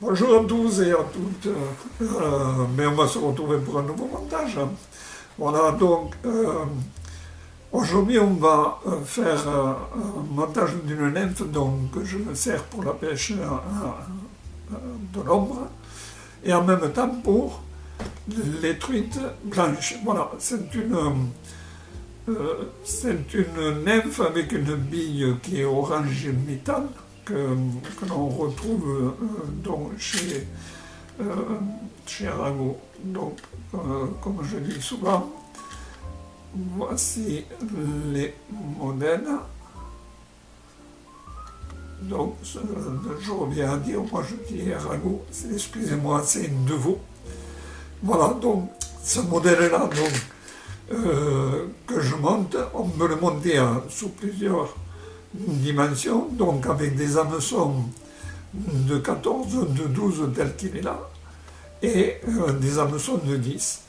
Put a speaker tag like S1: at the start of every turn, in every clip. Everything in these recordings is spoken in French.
S1: Bonjour à tous et à toutes, mais on va se retrouver pour un nouveau montage. Voilà, donc aujourd'hui on va faire un montage d'une nymphe donc, que je me sers pour la pêche de l'ombre et en même temps pour les truites blanches. Voilà, c'est une nymphe avec une bille qui est orange métal que l'on retrouve donc chez Arago. Donc, comme je dis souvent, voici les modèles. Donc, je reviens à dire, moi je dis Arago, excusez-moi, c'est une de vous. Voilà, donc ce modèle-là, que je monte, on peut le monter sous plusieurs dimensions, donc avec des hameçons de 14, de 12 tel qu'il est là, et des hameçons de 10.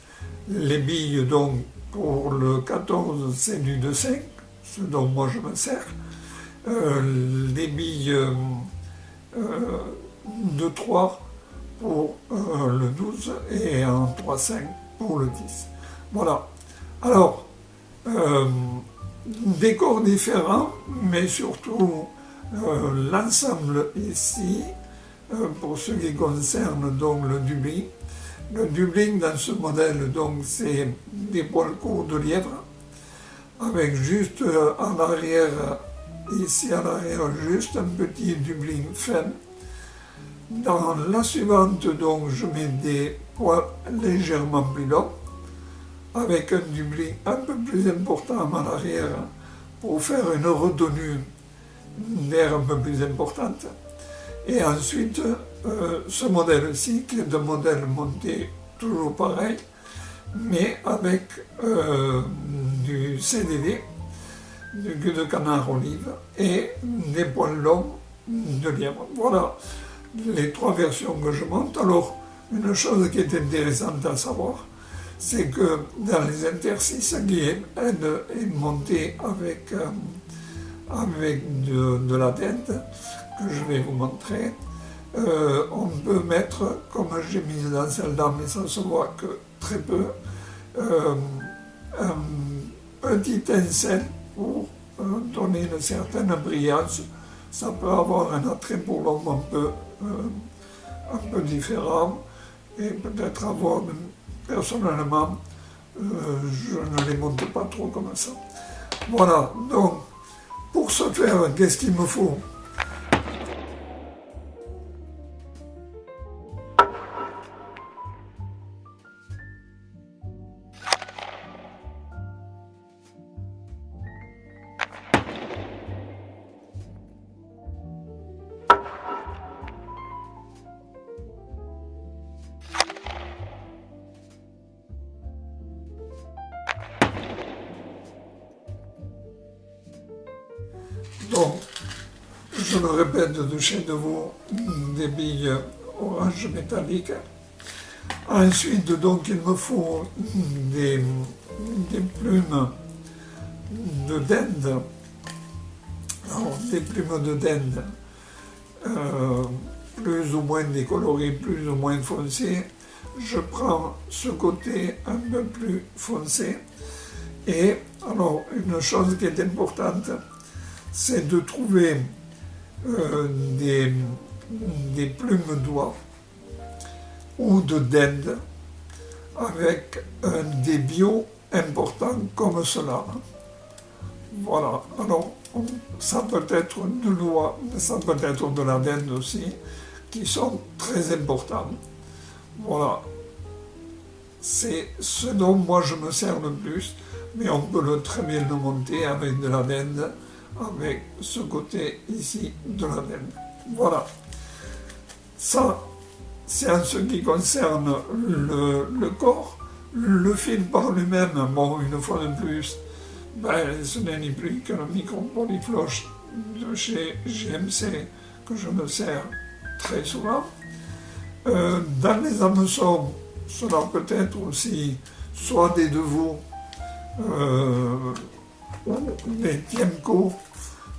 S1: Les billes, donc, pour le 14, c'est du 2,5, ce dont moi je me sers. Les billes de 3 pour le 12 et en 3,5 pour le 10. Voilà. Alors, décors différents, mais surtout l'ensemble ici, pour ce qui concerne donc le dubling. Le dubling dans ce modèle, donc, c'est des poils courts de lièvre, avec juste en arrière, ici à l'arrière, juste un petit dubling fin. Dans la suivante, donc, je mets des poils légèrement plus longs, avec un dubling un peu plus important à l'arrière pour faire une retenue d'air un peu plus importante. Et ensuite, ce modèle-ci, qui est un modèle monté toujours pareil, mais avec du CDD, du cul de canard olive, et des poils longs de lièvre. Voilà les trois versions que je monte. Alors, une chose qui est intéressante à savoir, c'est que dans les interstices, qui est monté avec de la dinde, que je vais vous montrer, on peut mettre, comme j'ai mis dans celle-là, mais ça se voit que très peu, un petit étincelle pour donner une certaine brillance. Ça peut avoir un attrait pour l'homme un peu différent et peut-être avoir, personnellement, je ne les monte pas trop comme ça. Voilà, donc pour ce faire, qu'est-ce qu'il me faut ? Donc, je le répète de chez de vous, des billes orange métalliques. Ensuite, donc, il me faut des plumes de dinde. Alors, des plumes de dinde plus ou moins décolorées, plus ou moins foncées. Je prends ce côté un peu plus foncé. Et alors, une chose qui est importante, c'est de trouver des plumes d'oie ou de dinde avec un débit important comme cela. Voilà, alors ça peut être de l'oie, mais ça peut être de la dinde aussi, qui sont très importants. Voilà, c'est ce dont moi je me sers le plus, mais on peut très bien le monter avec de la dinde, avec ce côté ici de la dinde. Voilà. Ça, c'est en ce qui concerne le corps. Le fil par lui-même, bon, une fois de plus, ce n'est ni plus que le micro-polyfloche de chez GMC que je me sers très souvent. Dans les hameçons, cela peut être aussi soit des devaux, ou des Tiemco,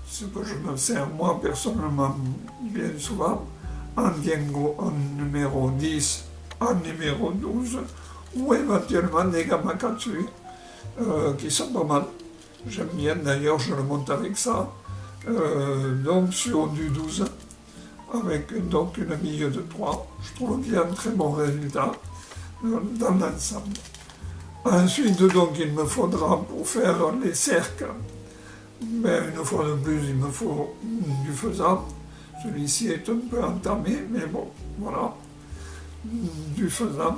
S1: ce que je me sers moi personnellement bien souvent, un diango en numéro 10, en numéro 12, ou éventuellement des gamma katsui qui sont pas mal. J'aime bien, d'ailleurs, je le monte avec ça. Donc sur du 12, avec donc une bille de 3. Je trouve qu'il y a un très bon résultat dans l'ensemble. Ensuite, donc, il me faudra pour faire les cercles, mais une fois de plus, il me faut du faisan. Celui-ci est un peu entamé, mais bon, voilà, du faisan.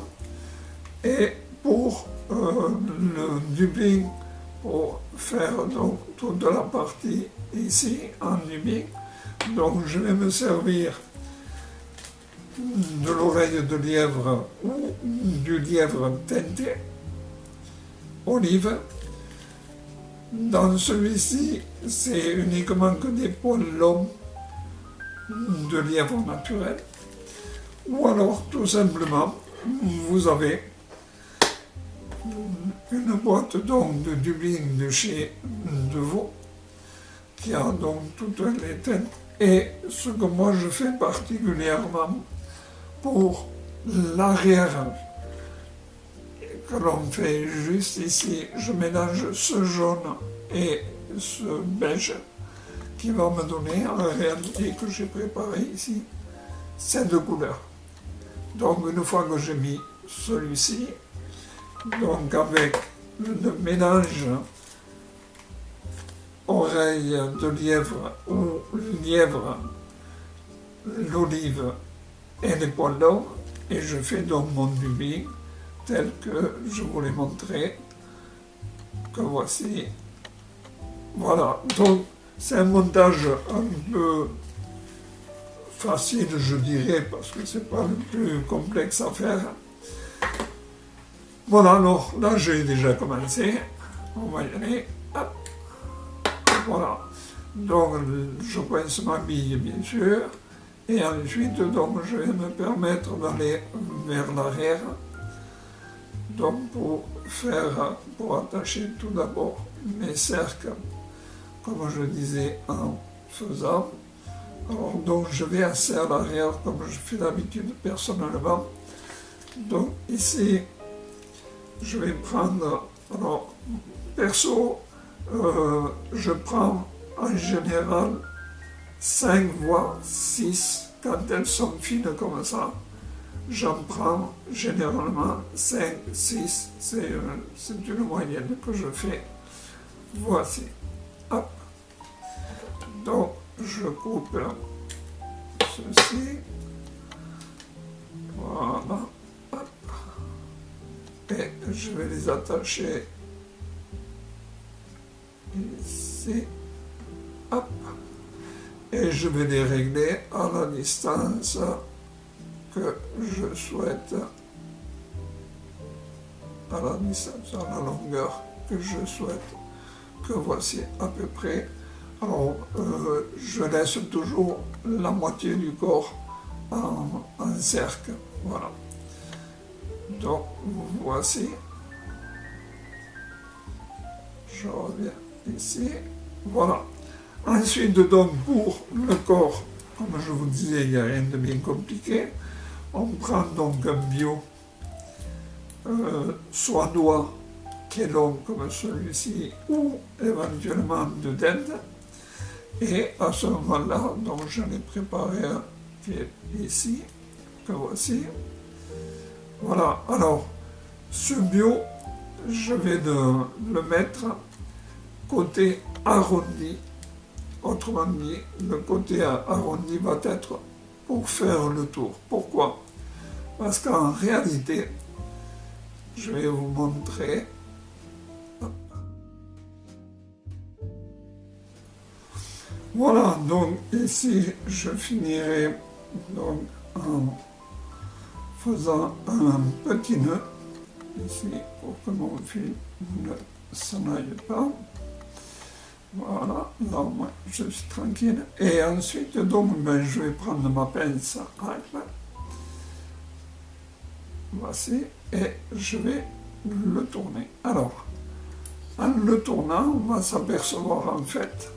S1: Et pour le dubbing, pour faire donc toute la partie ici en dubbing, donc je vais me servir de l'oreille de lièvre ou du lièvre teinté, olive. Dans celui-ci, c'est uniquement que des poils longs de lièvre naturel. Ou alors, tout simplement, vous avez une boîte donc de dubbing de chez Devaux, qui a donc toutes les teintes. Et ce que moi je fais particulièrement pour l'arrière, que l'on fait juste ici, je mélange ce jaune et ce beige qui va me donner en réalité que j'ai préparé ici ces deux couleurs. Donc une fois que j'ai mis celui-ci, donc avec le mélange oreille de lièvre ou lièvre, l'olive et les poils longs, et je fais donc mon dubbing tel que je vous l'ai montré, que voici. Voilà, donc c'est un montage un peu facile, je dirais, parce que c'est pas le plus complexe à faire. Voilà, alors là j'ai déjà commencé, on va y aller, hop. Voilà, donc je coince ma bille bien sûr, et ensuite donc je vais me permettre d'aller vers l'arrière, donc pour attacher tout d'abord mes cercles, comme je disais en faisant. Alors donc je vais assez à l'arrière comme je fais d'habitude personnellement. Donc ici, je vais prendre, alors perso, je prends en général 5 voire 6, quand elles sont fines comme ça, j'en prends généralement 5, 6, c'est une moyenne que je fais. Voici, hop. Donc je coupe ceci, voilà, hop. Et je vais les attacher ici, hop, et je vais les régler à la distance que je souhaite, à la distance, à la longueur que je souhaite, que voici à peu près. Alors, je laisse toujours la moitié du corps en cercle, voilà. Donc, voici, je reviens ici, voilà. Ensuite, donc, pour le corps, comme je vous disais, il n'y a rien de bien compliqué. On prend donc un bio soie-noix qui est long comme celui-ci, ou éventuellement de dinde. Et à ce moment-là, donc j'en ai préparé un qui est ici, que voici. Voilà, alors, ce bio, je vais le mettre côté arrondi. Autrement dit, le côté arrondi va être pour faire le tour. Pourquoi? Parce qu'en réalité, je vais vous montrer. Voilà, donc ici, je finirai donc en faisant un petit nœud, ici, pour que mon fil ne s'en aille pas. Voilà, là, moi, je suis tranquille. Et ensuite, donc, je vais prendre ma pince à éclat. Voici, et je vais le tourner. Alors, en le tournant, on va s'apercevoir en fait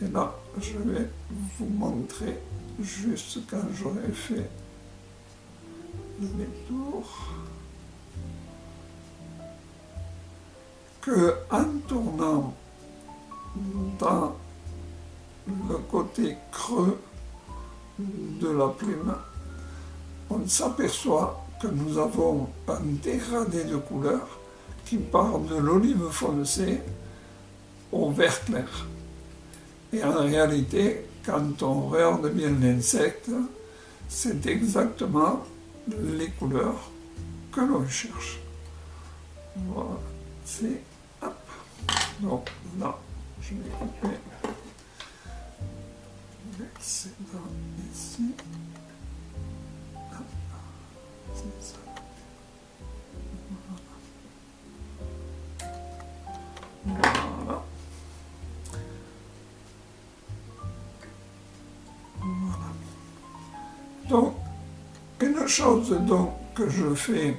S1: Et là, je vais vous montrer juste quand j'aurai fait les tours, que en tournant dans le côté creux de la plume, on s'aperçoit que nous avons un dégradé de couleur qui part de l'olive foncé au vert clair. Et en réalité, quand on regarde bien l'insecte, c'est exactement les couleurs que l'on cherche. Voilà, c'est hop. Donc là, je vais couper l'excédent ici. Hop, c'est ça. Voilà. Voilà. Donc, une chose donc, que je fais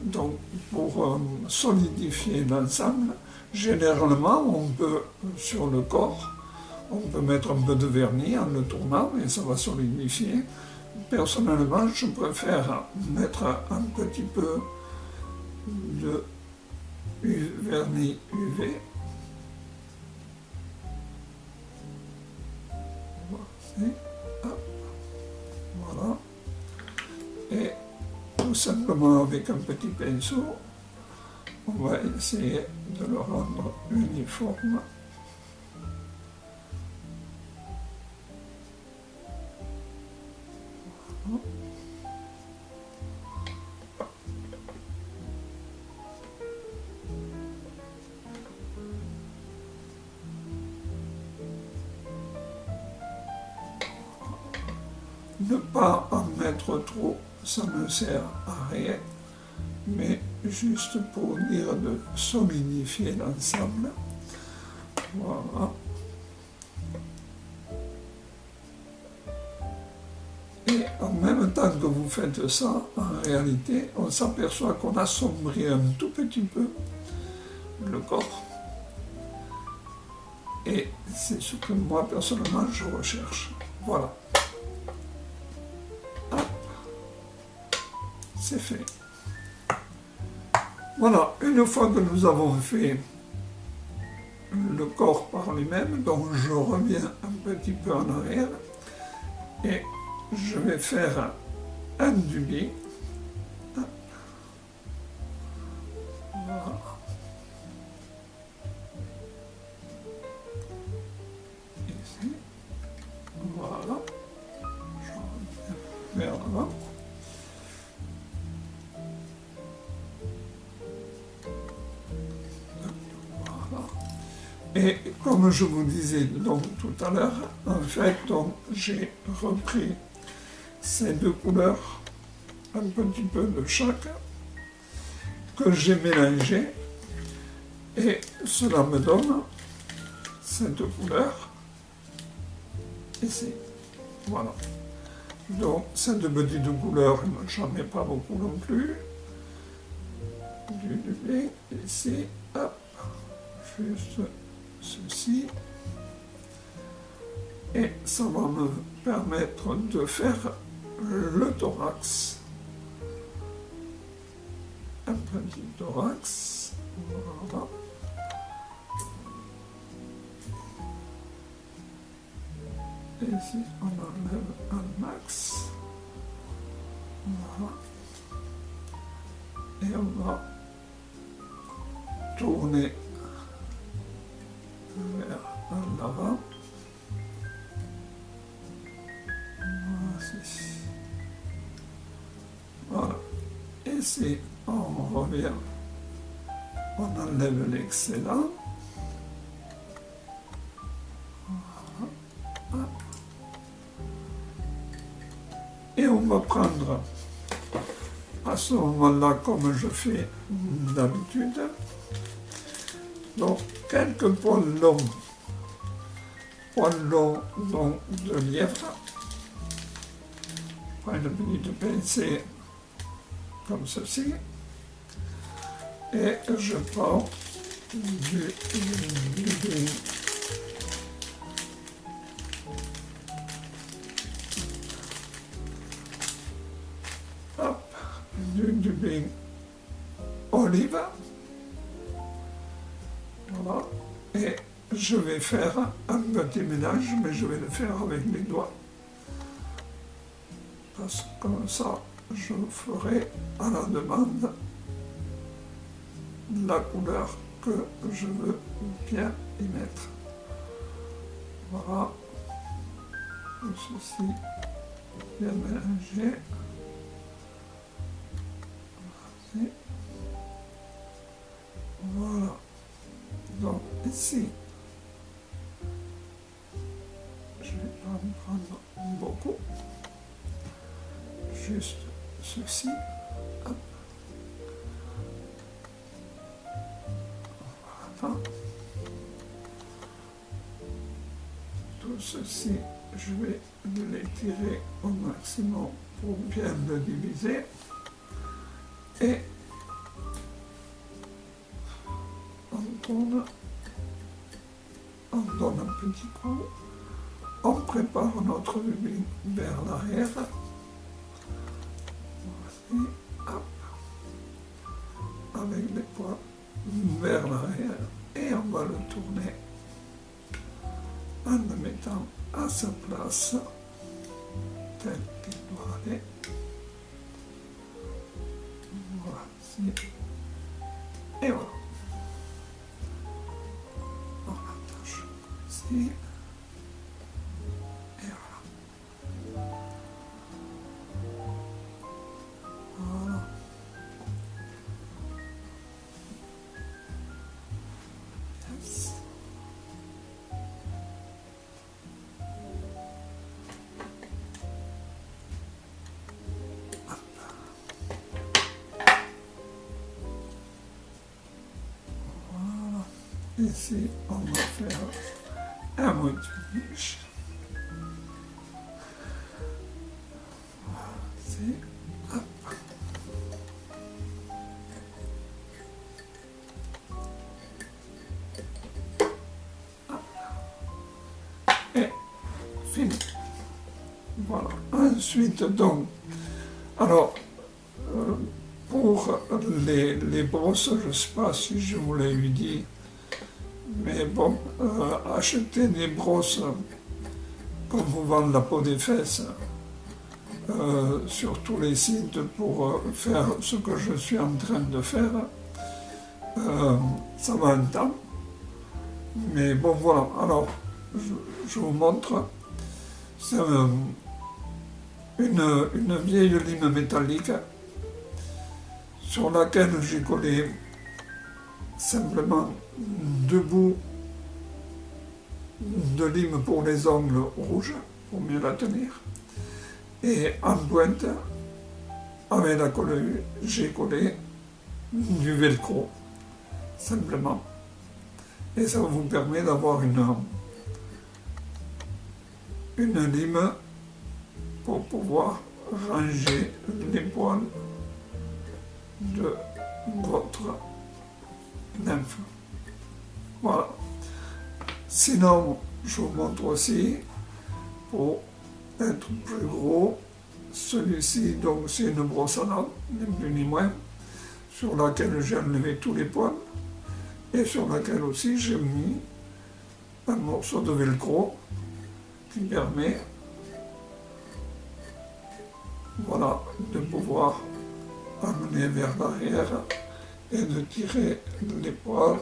S1: donc, pour solidifier l'ensemble, généralement on peut, sur le corps, on peut mettre un peu de vernis en le tournant et ça va solidifier. Personnellement, je préfère mettre un petit peu de vernis UV. Voici. Voilà. Et tout simplement avec un petit pinceau, on va essayer de le rendre uniforme. Voilà. Ne pas en mettre trop, ça ne sert à rien, mais juste pour dire de solidifier l'ensemble. Voilà. Et en même temps que vous faites ça, en réalité, on s'aperçoit qu'on assombrit un tout petit peu le corps. Et c'est ce que moi, personnellement, je recherche. Voilà. C'est fait. Voilà, une fois que nous avons fait le corps par lui-même, donc je reviens un petit peu en arrière et je vais faire un dubis. Voilà. Ici. Voilà. Je reviens vers l'avant. Et comme je vous disais donc tout à l'heure, en fait, j'ai repris ces deux couleurs, un petit peu de chaque, que j'ai mélangé, et cela me donne cette couleur ici. Voilà. Donc, cette petite couleur, j'en mets pas beaucoup non plus. Du blé, ici, hop, juste ceci, et ça va me permettre de faire le thorax, un petit thorax, voilà, et ici on enlève un max, voilà, et on va tourner vers l'avant. Voilà. Ici, on revient, on enlève l'excédent. Voilà. Et on va prendre, à ce moment-là, comme je fais d'habitude, donc quelques poils longs donc, de lièvre. Je prends une petite pincée comme ceci et je prends du dubbing olive. Voilà. Et je vais faire un petit mélange, mais je vais le faire avec les doigts. Parce que comme ça, je ferai à la demande la couleur que je veux bien y mettre. Voilà. Tout ceci bien mélangé. Voilà. Donc ici, je vais en prendre beaucoup. Juste ceci. Hop. Voilà. Tout ceci, je vais l'étirer au maximum pour bien le diviser. Et on donne un petit coup, on prépare notre dubbing vers l'arrière. Voici, hop, avec les poings vers l'arrière, et on va le tourner en le mettant à sa place, tel qu'il doit aller. Voici, et voilà. Et voilà. Voilà. Yes. Voilà. Ici, on va faire un mot de niche. Voici, hop. Hop. Et fini. Voilà. Ensuite, donc, alors, pour les brosses, je ne sais pas si je vous l'ai eu dit, mais bon, acheter des brosses comme vous vendez la peau des fesses sur tous les sites pour faire ce que je suis en train de faire, ça va un temps. Mais bon, voilà. Alors, je vous montre. C'est une vieille lime métallique sur laquelle j'ai collé simplement 2 bouts de lime pour les ongles rouges, pour mieux la tenir. Et en pointe, avec la colle, j'ai collé du velcro, simplement. Et ça vous permet d'avoir une lime pour pouvoir ranger les poils de votre nymphe. Voilà. Sinon, je vous montre aussi, pour être plus gros, celui-ci, donc c'est une brosse à dents, ni plus ni moins, sur laquelle j'ai enlevé tous les poils, et sur laquelle aussi j'ai mis un morceau de velcro qui permet, voilà, de pouvoir amener vers l'arrière et de tirer les poils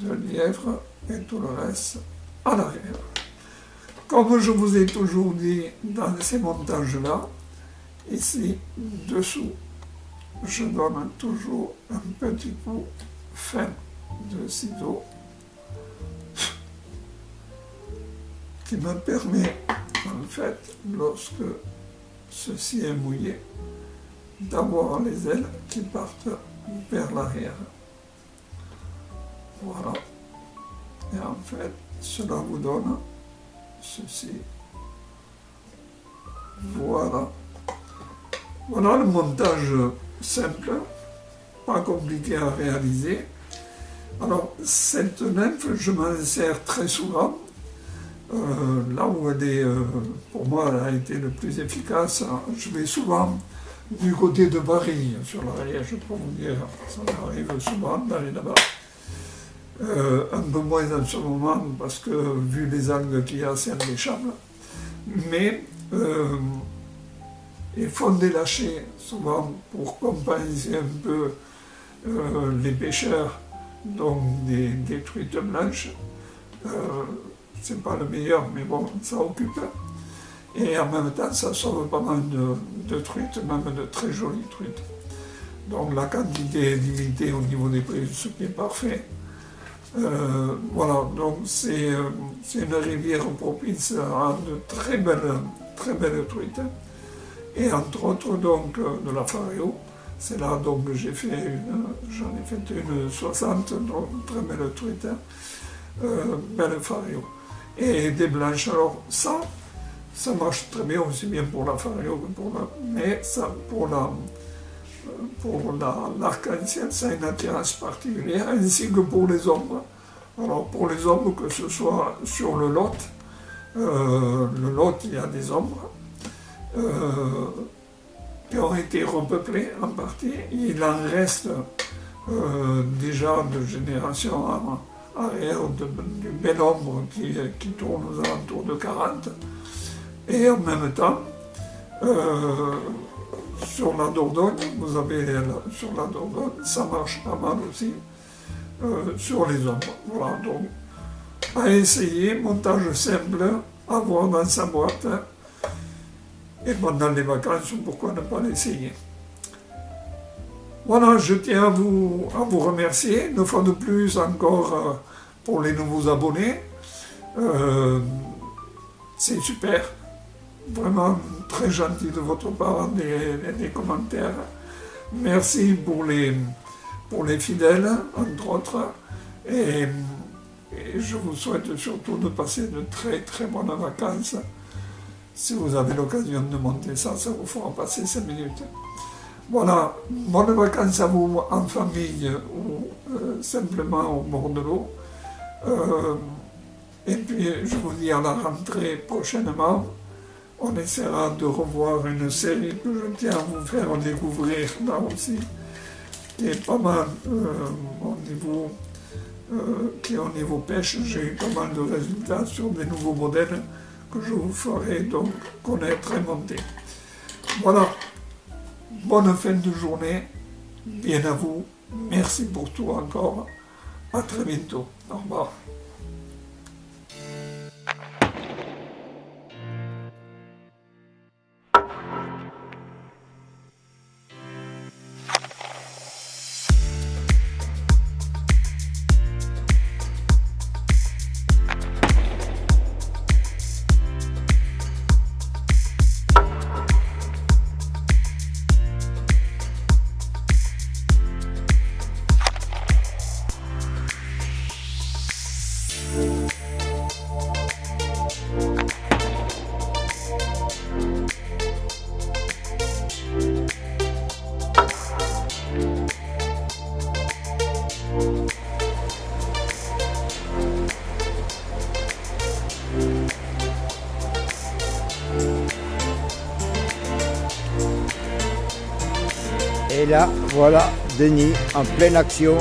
S1: de lièvre et tout le reste à l'arrière. Comme je vous ai toujours dit dans ces montages-là, ici, dessous, je donne toujours un petit coup fin de ciseau qui me permet, en fait, lorsque ceci est mouillé, d'avoir les ailes qui partent vers l'arrière. Voilà. Et en fait, cela vous donne ceci. Voilà. Voilà le montage simple, pas compliqué à réaliser. Alors, cette nymphe, je m'en sers très souvent. Là où elle est, pour moi, elle a été le plus efficace, je vais souvent du côté de Paris, sur l'Ariège, pour vous dire, ça m'arrive souvent d'aller là-bas. Un peu moins en ce moment, parce que vu les algues qu'il y a, c'est indéchable. Mais il faut délacher souvent pour compenser un peu les pêcheurs, donc des truites blanches. C'est pas le meilleur, mais bon, ça occupe. Et en même temps, ça sauve pas mal de truites, même de très jolies truites. Donc la quantité est limitée au niveau des prix, ce qui est parfait. Voilà, donc c'est une rivière propice à de très belles truites. Et entre autres, donc, de la Faréo. C'est là donc que j'en ai fait une 60, donc très belle truite, belle Faréo. Et des blanches, alors ça marche très bien, aussi bien pour la Faréo que pour la... Mais ça, pour l'arc-en-ciel, ça a une attirance particulière, ainsi que pour les ombres. Alors pour les ombres, que ce soit sur le Lot, il y a des ombres qui ont été repeuplées en partie. Il en reste déjà de génération arrière du bel ombre qui tourne aux alentours de 40. Et en même temps, sur la Dordogne, vous avez sur la Dordogne, ça marche pas mal aussi, sur les ombres. Voilà, donc à essayer, montage simple, à avoir dans sa boîte, et pendant les vacances, pourquoi ne pas l'essayer. Voilà, je tiens à vous remercier, une fois de plus encore pour les nouveaux abonnés. C'est super. Vraiment très gentil de votre part, des commentaires. Merci pour les fidèles, entre autres. Et je vous souhaite surtout de passer de très très bonnes vacances. Si vous avez l'occasion de monter ça, ça vous fera passer 5 minutes. Voilà, bonnes vacances à vous en famille ou simplement au bord de l'eau. Et puis je vous dis à la rentrée prochainement. On essaiera de revoir une série que je tiens à vous faire découvrir là aussi, qui est pas mal qui est au niveau pêche. J'ai eu pas mal de résultats sur des nouveaux modèles que je vous ferai donc connaître et monter. Voilà, bonne fin de journée, bien à vous, merci pour tout encore, à très bientôt, au revoir.
S2: Et là, voilà Denis en pleine action.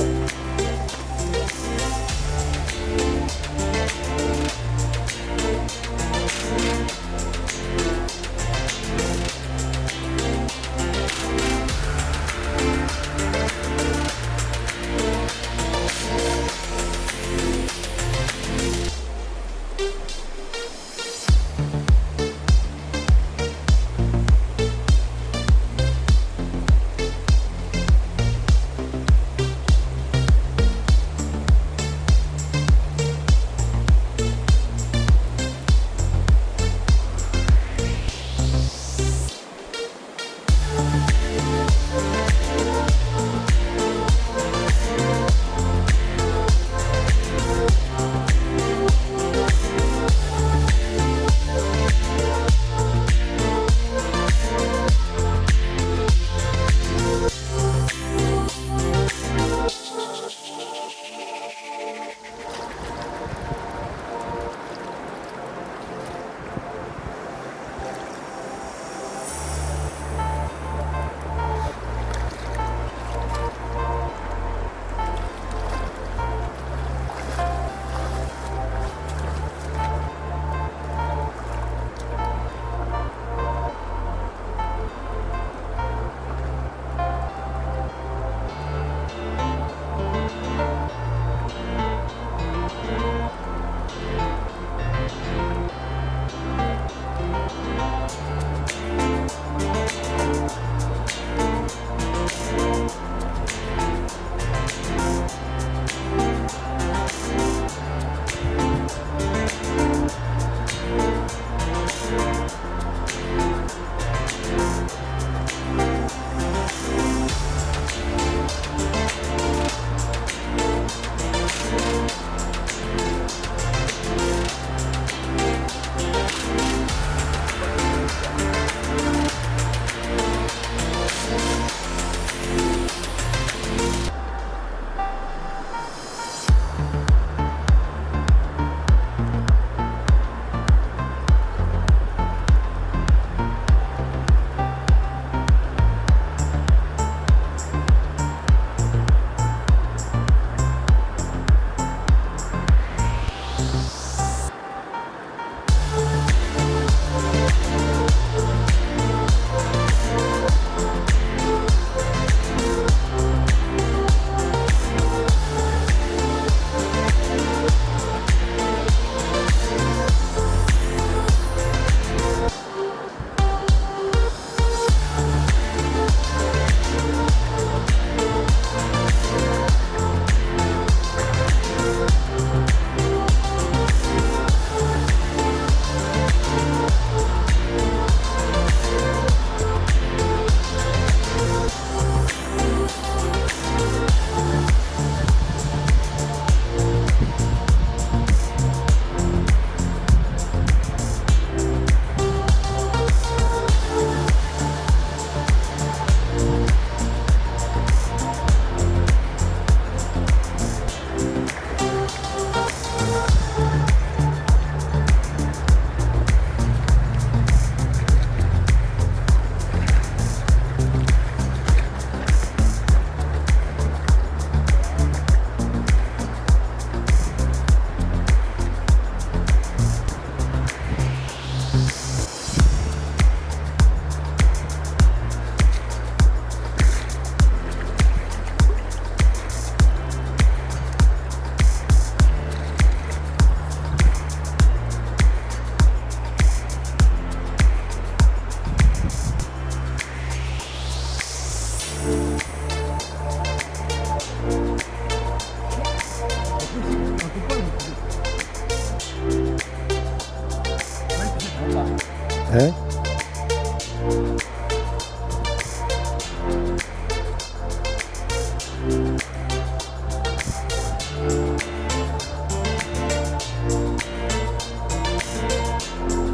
S2: Hein?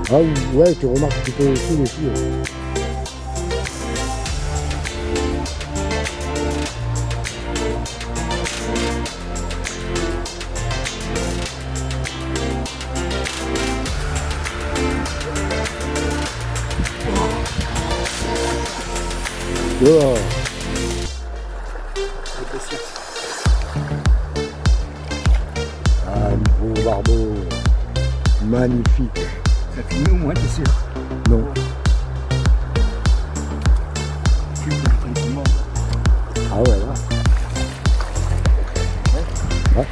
S2: Ah ouais, tu remarques que tu peux aussi les filles. Dehors. Un beau barbeau. Magnifique.
S3: Ça finit au moins, t'es sûr?
S2: Non.
S3: Tu peux le tranquillement.
S2: Ah ouais, là. Ouais.